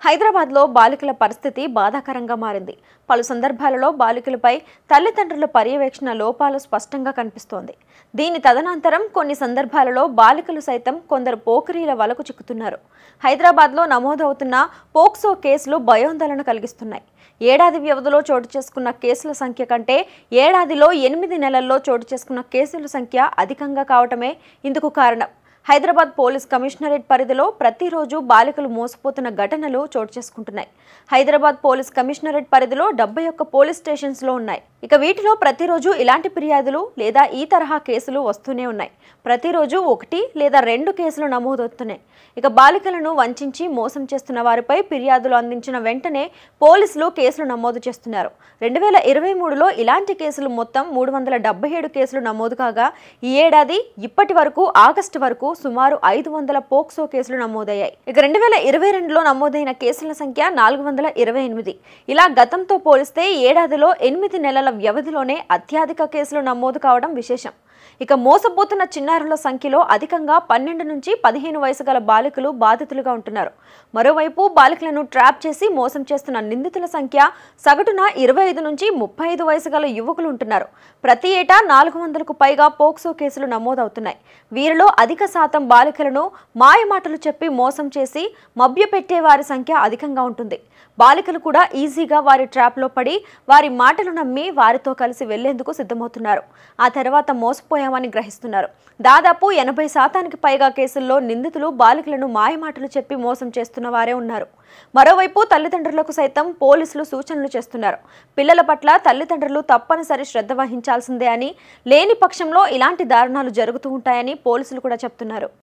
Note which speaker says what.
Speaker 1: హైదరాబాద్లో బాలికల పరిస్థితి బాధాకరంగా మారింది. పలు సందర్భాలలో బాలికలపై తల్లిదండ్రుల పర్యవేక్షణ లోపాలు స్పష్టంగా కనిపిస్తోంది. దీని తదనంతరం కొన్ని సందర్భాలలో బాలికలు సైతం కొందరు పోకిరీల వలకు చిక్కుతున్నారు. హైదరాబాద్లో నమోదవుతున్న పోక్సో కేసులు భయోందోళన కలిగిస్తున్నాయి. ఏడాది వ్యవధిలో చోటు చేసుకున్న కేసుల సంఖ్య కంటే ఏడాదిలో 8 నెలల్లో చోటు చేసుకున్న కేసుల సంఖ్య అధికంగా కావటమే ఇందుకు కారణం. హైదరాబాద్ పోలీస్ కమిషనరేట్ పరిధిలో ప్రతిరోజు బాలికలు మోసపోతున్న ఘటనలు చోటు చేసుకుంటున్నాయి. హైదరాబాద్ పోలీస్ కమిషనరేట్ పరిధిలో 71 పోలీస్ స్టేషన్స్లో ఉన్నాయి. ఇక వీటిలో ప్రతిరోజు ఇలాంటి ఫిర్యాదులు లేదా ఈ తరహా కేసులు వస్తూనే ఉన్నాయి. ప్రతిరోజు 1 లేదా 2 కేసులు నమోదవుతున్నాయి. ఇక బాలికలను వంచించి మోసం చేస్తున్న వారిపై ఫిర్యాదులు అందించిన వెంటనే పోలీసులు కేసులు నమోదు చేస్తున్నారు. 2023లో ఇలాంటి కేసులు మొత్తం 377 కేసులు నమోదు కాగా ఈ ఏడాది ఇప్పటి వరకు ఆగస్టు వరకు సుమారు 500 పోక్సో కేసులు నమోదయ్యాయి. ఇక 2022లో నమోదైన కేసుల సంఖ్య 428. ఇలా గతంతో పోలిస్తే ఏడాదిలో 8 నెలల వ్యవధిలోనే అత్యధిక కేసులు నమోదు కావడం విశేషం. ఇక మోసపోతున్న చిన్నారుల సంఖ్యలో అధికంగా 12 నుంచి 15 వయసు గల బాలికలు బాధితులుగా ఉంటున్నారు. మరోవైపు బాలికలను ట్రాప్ చేసి మోసం చేస్తున్న నిందితుల సంఖ్య సగటున 25 నుంచి 35 వయసు గల యువకులు ఉంటున్నారు. ప్రతి ఏటా 400కు పైగా పోక్సో కేసులు నమోదవుతున్నాయి. వీరిలో అధిక శాతం బాలికలను మాయమాటలు చెప్పి మోసం చేసి మభ్యపెట్టే వారి సంఖ్య అధికంగా ఉంటుంది. బాలికలు కూడా ఈజీగా వారి ట్రాప్లో పడి వారి మాటలు నమ్మి వారితో కలిసి వెళ్లేందుకు సిద్ధమవుతున్నారు. ఆ తర్వాత మోసపోయామని గ్రహిస్తున్నారు. దాదాపు 80% పైగా కేసుల్లో నిందితులు బాలికలను మాయమాటలు చెప్పి మోసం చేస్తున్న వారే ఉన్నారు. మరోవైపు తల్లిదండ్రులకు సైతం పోలీసులు సూచనలు చేస్తున్నారు. పిల్లల పట్ల తల్లిదండ్రులు తప్పనిసరి శ్రద్ధ వహించాల్సిందే అని, లేని పక్షంలో ఇలాంటి దారుణాలు జరుగుతూ ఉంటాయని పోలీసులు కూడా చెప్తున్నారు.